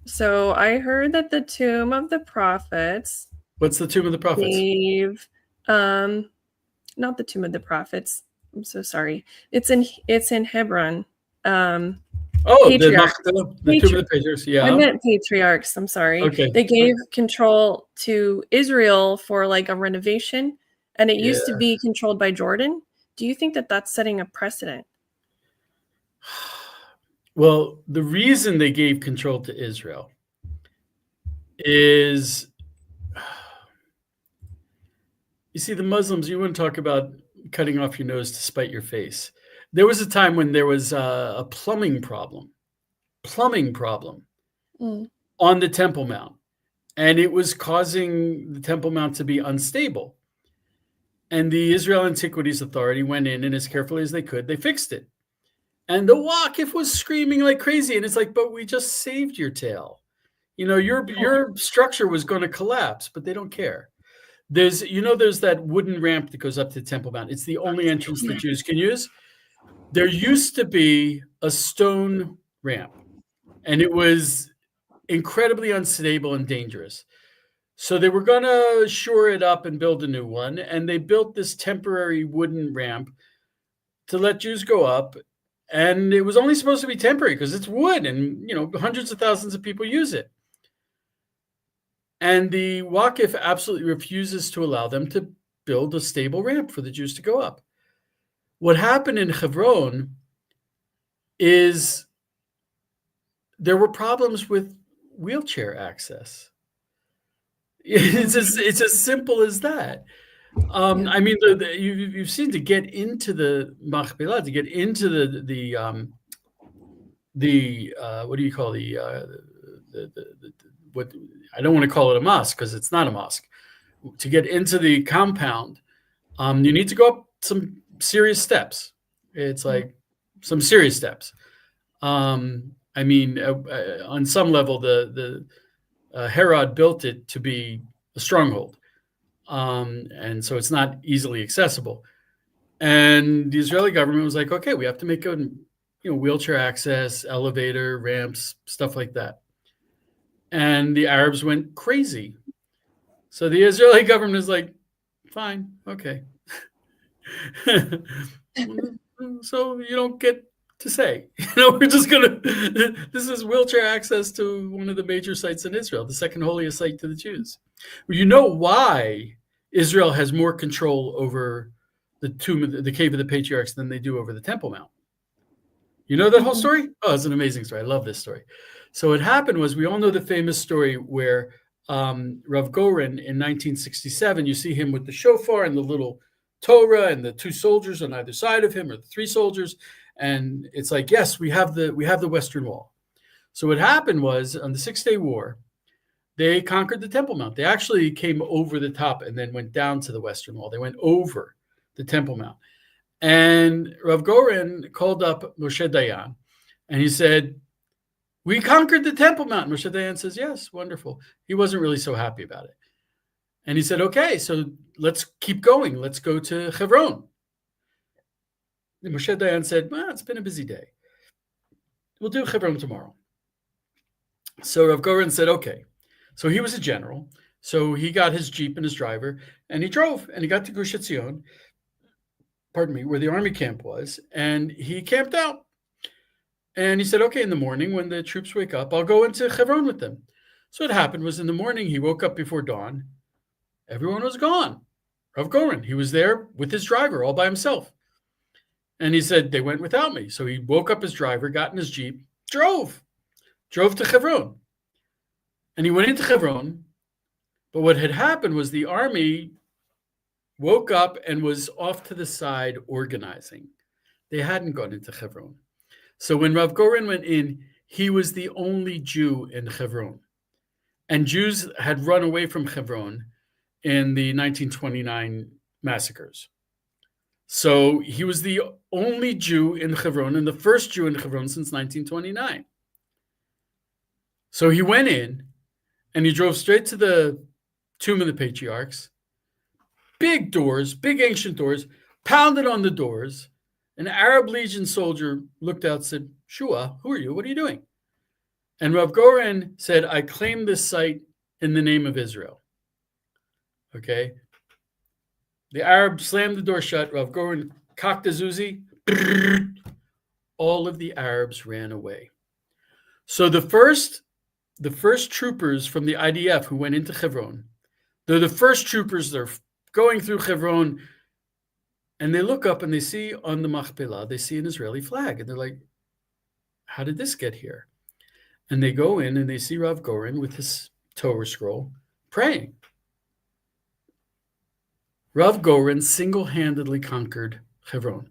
So I heard that the tomb of the prophets What's the tomb of the prophets? gave, not the tomb of the prophets. I'm so sorry. It's in Hebron. Oh, Patriarch. the tomb of the patriarchs. I Yeah. meant patriarchs. I'm sorry. Okay. They gave control to Israel for like a renovation, and it used to Yeah. be controlled by Jordan. Do you think that that's setting a precedent? Well, the reason they gave control to Israel is, you see, the Muslims, you want to talk about cutting off your nose to spite your face. There was a time when there was a plumbing problem Mm. on the Temple Mount, and it was causing the Temple Mount to be unstable. And the Israel Antiquities Authority went in, and as carefully as they could, they fixed it. And the Waqif was screaming like crazy, and it's like, but we just saved your tail. You know, your structure was going to collapse, but they don't care. There's that wooden ramp that goes up to the Temple Mount. It's the only entrance the Jews can use. There used to be a stone ramp, and it was incredibly unstable and dangerous. So they were going to shore it up and build a new one, and they built this temporary wooden ramp to let Jews go up. And it was only supposed to be temporary because it's wood, and hundreds of thousands of people use it. And the Waqif absolutely refuses to allow them to build a stable ramp for the Jews to go up. What happened in Hebron is there were problems with wheelchair access. It's as simple as that. I mean, you've seen, to get into the Machpelah, to get into the what do you call what, I don't want to call it a mosque because it's not a mosque. To get into the compound, you need to go up some serious steps. It's like some serious steps. I mean, on some level, the Herod built it to be a stronghold, and so it's not easily accessible. And the Israeli government was like, okay, we have to make a wheelchair access, elevator, ramps, stuff like that. And the Arabs went crazy. So the Israeli government is like, fine, okay. So you don't get to say, we're just going to, this is wheelchair access to one of the major sites in Israel, the second holiest site to the Jews. Well, you know why Israel has more control over the cave of the patriarchs than they do over the Temple Mount? You know that whole story? Oh, it's an amazing story. I love this story. So what happened was, we all know the famous story where Rav Goren in 1967, you see him with the shofar and the little Torah and the two soldiers on either side of him, or the three soldiers, and it's like, yes, we have the Western Wall. So what happened was, on the 6-Day War, they conquered the Temple Mount. They actually came over the top and then went down to the Western Wall. They went over the Temple Mount. And Rav Goren called up Moshe Dayan, and he said, we conquered the Temple Mount. Moshe Dayan says, yes, wonderful. He wasn't really so happy about it. And he said, okay, so let's keep going. Let's go to Hebron. And Moshe Dayan said, well, it's been a busy day. We'll do Hebron tomorrow. So Rav Goren said, okay. So he was a general. So he got his Jeep and his driver, and he drove, and he got to Gush Etzion, pardon me, where the army camp was, and he camped out. And he said, okay, in the morning when the troops wake up, I'll go into Hebron with them. So what happened was in the morning, he woke up before dawn. Everyone was gone. Rav Goren, he was there with his driver all by himself. And he said, they went without me. So he woke up his driver, got in his Jeep, drove to Hebron. And he went into Hebron. But what had happened was the army woke up and was off to the side organizing. They hadn't gone into Hebron. So when Rav Goren went in, he was the only Jew in Hebron. And Jews had run away from Hebron in the 1929 massacres. So he was the only Jew in Hebron and the first Jew in Hebron since 1929. So he went in and he drove straight to the Tomb of the Patriarchs. Big doors, big ancient doors, pounded on the doors. An Arab Legion soldier looked out and said, Shua, who are you? What are you doing? And Rav Goren said, I claim this site in the name of Israel. Okay. The Arab slammed the door shut. Rav Goren cocked a Zuzi. All of the Arabs ran away. So the first troopers from the IDF who went into Hebron, they're the first troopers. They're going through Hebron, and they look up and they see on the Machpelah, they see an Israeli flag. And they're like, how did this get here? And they go in and they see Rav Goren with his Torah scroll praying. Rav Goren single-handedly conquered Hebron.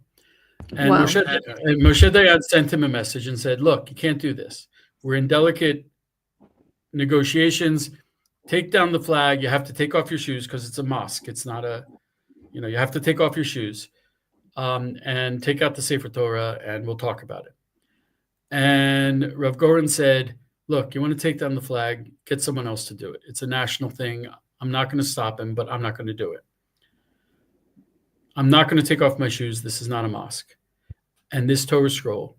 And Wow. Moshe Dayan sent him a message and said, look, you can't do this. We're in delicate negotiations. Take down the flag. You have to take off your shoes because it's a mosque. It's not a, you have to take off your shoes and take out the Sefer Torah and we'll talk about it. And Rav Goren said, look, you want to take down the flag, get someone else to do it. It's a national thing. I'm not going to stop him, but I'm not going to do it. I'm not going to take off my shoes. This is not a mosque. And this Torah scroll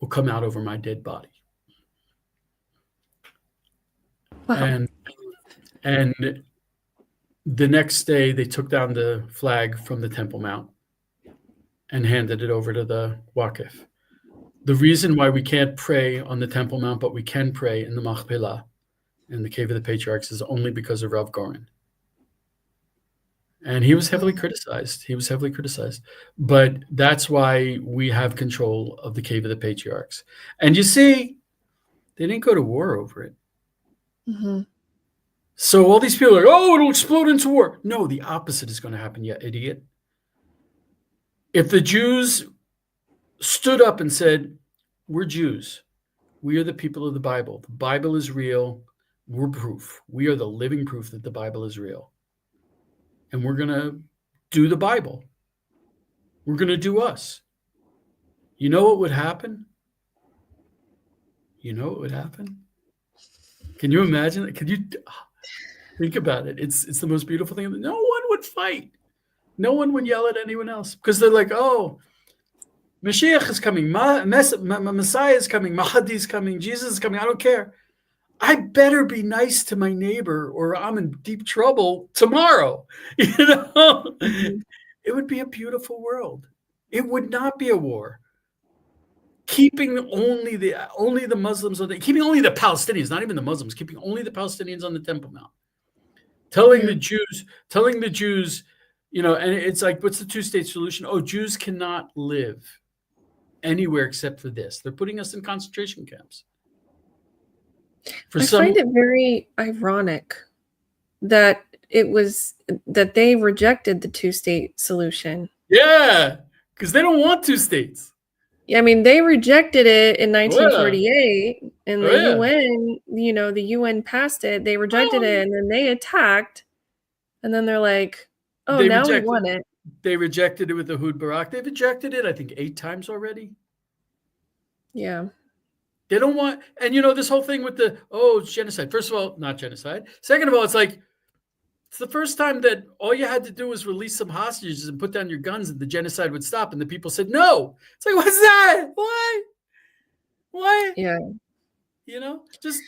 will come out over my dead body. Wow. And the next day, they took down the flag from the Temple Mount and handed it over to the Waqif. The reason why we can't pray on the Temple Mount, but we can pray in the Machpelah, in the Cave of the Patriarchs, is only because of Rav Goren. And he was heavily criticized. But that's why we have control of the Cave of the Patriarchs. And you see, they didn't go to war over it. Mm-hmm. So all these people are like, oh, it'll explode into war. No, the opposite is going to happen, you idiot. If the Jews stood up and said, we're Jews. We are the people of the Bible. The Bible is real. We're proof. We are the living proof that the Bible is real. And we're going to do the Bible. We're going to do us. You know what would happen? Can you imagine it? Can you think about it? It's the most beautiful thing. No one would fight. No one would yell at anyone else because they're like, oh, Mashiach is coming, Messiah is coming, Mahdi is coming, Jesus is coming. I don't care. I better be nice to my neighbor or I'm in deep trouble tomorrow. Mm-hmm. It would be a beautiful world. It would not be a war. Keeping only the Muslims keeping only the Palestinians, not even the Muslims, keeping only the Palestinians on the Temple Mount. Telling the Jews, and it's like, what's the two-state solution? Oh, Jews cannot live anywhere except for this. They're putting us in concentration camps. I find it very ironic that they rejected the two-state solution. Yeah, because they don't want two states. I mean, they rejected it in 1948, and the UN, the UN passed it. They rejected it, and then they attacked, and then they're like, "Oh, we want it." They rejected it with the Ehud Barak. They've rejected it, I think, 8 times already. Yeah. They don't want, and this whole thing with it's genocide. First of all, not genocide. Second of all, it's like, it's the first time that all you had to do was release some hostages and put down your guns and the genocide would stop. And the people said, no. It's like, what's that? Why? Yeah. Just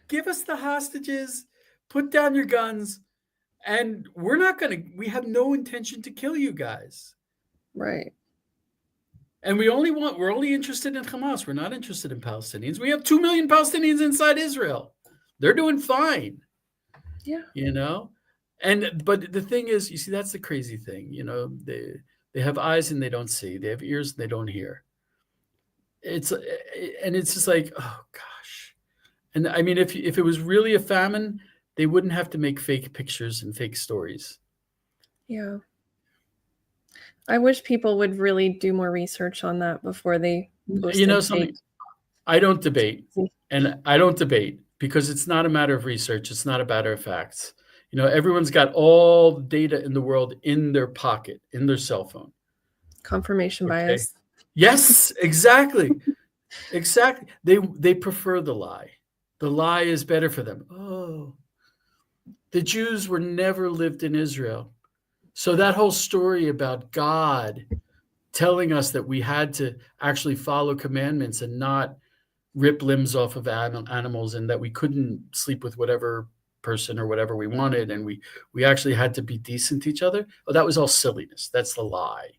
give us the hostages, put down your guns, and we have no intention to kill you guys. Right. And we're only interested in Hamas. We're not interested in Palestinians. We have 2 million Palestinians inside Israel. They're doing fine. Yeah. But the thing is, you see, that's the crazy thing. They have eyes and they don't see. They have ears and they don't hear. It's just like, oh gosh. And I mean, if it was really a famine, they wouldn't have to make fake pictures and fake stories. Yeah. I wish people would really do more research on that before they posted Something I don't debate, because it's not a matter of research. It's not a matter of facts. Everyone's got all the data in the world in their pocket, in their cell phone. Confirmation bias. Yes, exactly. Exactly. They prefer the lie. The lie is better for them. Oh, the Jews were never lived in Israel. So that whole story about God telling us that we had to actually follow commandments and not rip limbs off of animals, and that we couldn't sleep with whatever person or whatever we wanted, and we actually had to be decent to each other. Oh, that was all silliness. That's the lie.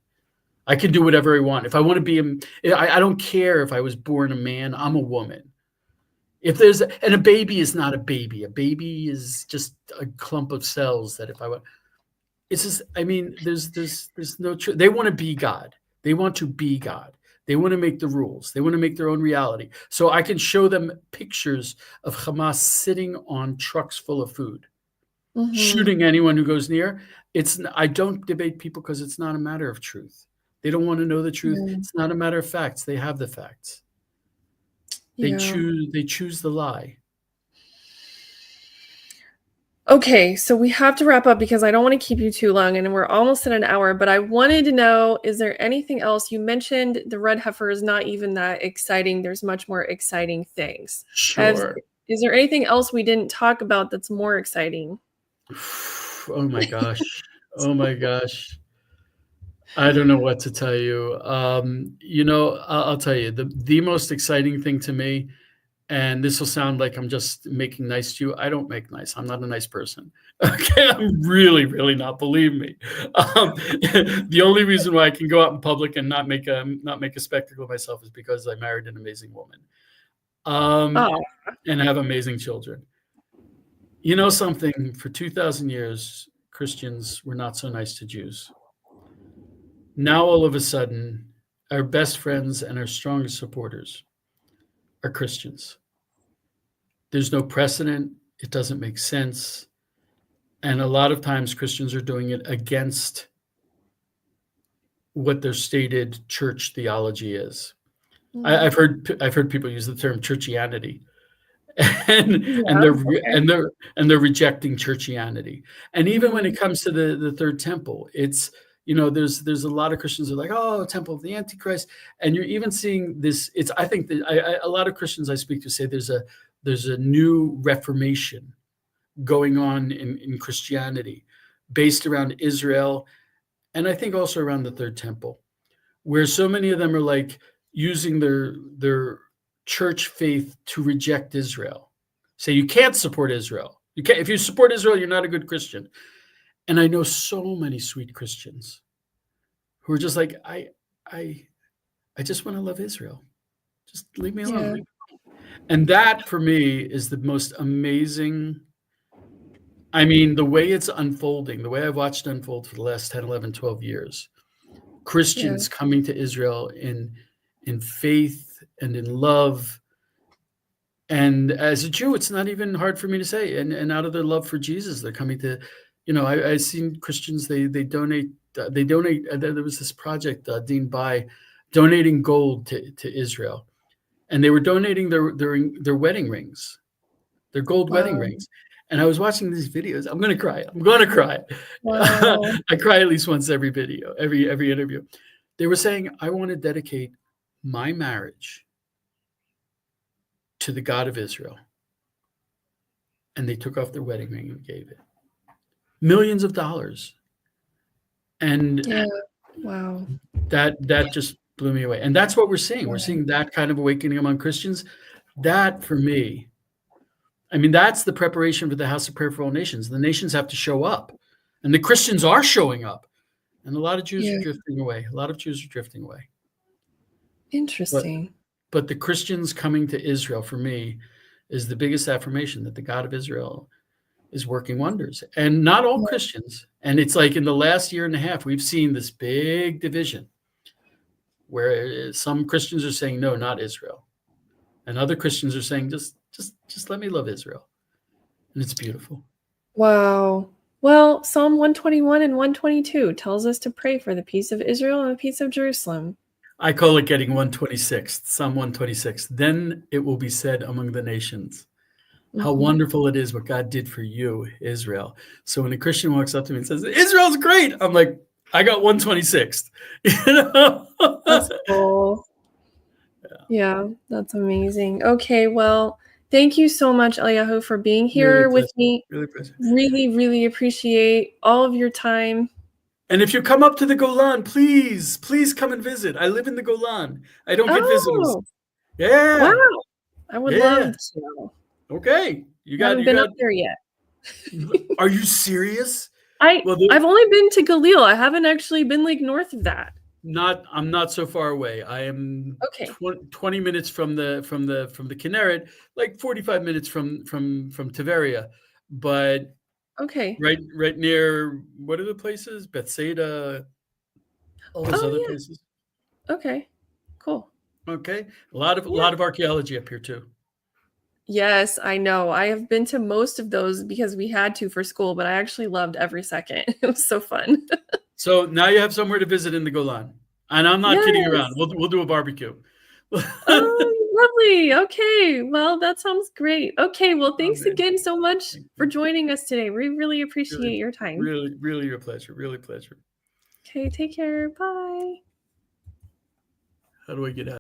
I can do whatever I want. If I want to be I don't care if I was born a man. I'm a woman. And a baby is not a baby. A baby is just a clump of cells that if I want. It's just, I mean, there's no truth. They want to be God. They want to be God. They want to make the rules. They want to make their own reality. So I can show them pictures of Hamas sitting on trucks full of food, shooting anyone who goes near. I don't debate people because it's not a matter of truth. They don't want to know the truth. It's not a matter of facts. They have the facts. They choose the lie. Okay, so we have to wrap up because I don't want to keep you too long, and we're almost at an hour, but I wanted to know, is there anything else? You mentioned the red heifer is not even that exciting. There's much more exciting things. Sure. Is there anything else we didn't talk about that's more exciting? Oh my gosh. Oh my gosh. I don't know what to tell you. I'll tell you, the most exciting thing to me, and this will sound like I'm just making nice to you. I don't make nice. I'm not a nice person. Okay, I'm really, really not. Believe me. The only reason why I can go out in public and not make a spectacle of myself is because I married an amazing woman, and have amazing children. You know something? For 2,000 years, Christians were not so nice to Jews. Now, all of a sudden, our best friends and our strongest supporters are Christians. There's no precedent. It doesn't make sense. And a lot of times Christians are doing it against what their stated church theology is. I've heard people use the term churchianity, and they're rejecting churchianity. And even when it comes to the third temple, it's, there's a lot of Christians who are like, oh, temple of the Antichrist. And you're even seeing this. I think that a lot of Christians I speak to say there's a new reformation going on in Christianity based around Israel, and I think also around the third temple, where so many of them are like using their church faith to reject Israel. Say you can't support Israel. You can't. If you support Israel, you're not a good Christian. And I know so many sweet Christians who are just like, I just want to love Israel. Just leave me alone. Yeah. And that for me is the most amazing. I mean, the way it's unfolding, the way I've watched it unfold for the last 10, 11, 12 years, Christians coming to Israel in faith and in love. And as a Jew, it's not even hard for me to say. And out of their love for Jesus, they're coming to, I've seen Christians, they donate. There was this project, Dean Bai, donating gold to Israel. And they were donating their wedding rings, their gold wedding rings. And I was watching these videos. I'm going to cry. Wow. I cry at least once every video, every interview. They were saying, I want to dedicate my marriage to the God of Israel. And they took off their wedding ring and gave it. Millions of dollars. And wow. That just blew me away. And that's what we're seeing. We're seeing that kind of awakening among Christians. That, for me, I mean, that's the preparation for the house of prayer for all nations. The nations have to show up, and the Christians are showing up, and a lot of Jews are Yeah. drifting away. A lot of Jews are drifting away. Interesting. But the Christians coming to Israel, for me, is the biggest affirmation that the God of Israel is working wonders. And not all Yeah. Christians. And it's like in the last year and a half, we've seen this big division where some Christians are saying, no, not Israel. And other Christians are saying, just let me love Israel. And it's beautiful. Wow. Well, Psalm 121 and 122 tells us to pray for the peace of Israel and the peace of Jerusalem. I call it getting 126th, Psalm 126. Then it will be said among the nations, how wonderful it is what God did for you, Israel. So when a Christian walks up to me and says, Israel's great, I'm like, I got 126th. You know? That's cool. Yeah, that's amazing. Okay, well, thank you so much, Eliyahu, for being here with me. Really pleasure. Really, really appreciate all of your time. And if you come up to the Golan, please come and visit. I live in the Golan. I don't get visitors. Oh, Yeah. wow. I would love Yeah. to. Okay. I haven't been up there yet. Are you serious? I've only been to Galil. I haven't actually been like north of that. I'm not so far away. I am Okay. 20 minutes from the Kinneret, like 45 minutes from Tiberia, but Okay. right near, what are the places? Bethsaida, all those other places. Okay. Cool. Okay. A lot of archaeology up here too. Yes, I know. I have been to most of those because we had to for school, but I actually loved every second. It was so fun. So now you have somewhere to visit in the Golan, and I'm not kidding around. Yes. We'll do a barbecue. Oh, lovely. Okay. Well, that sounds great. Okay. Well, thanks again so much for joining us today. We really appreciate your time. Really a pleasure. Really pleasure. Okay. Take care. Bye. How do I get out?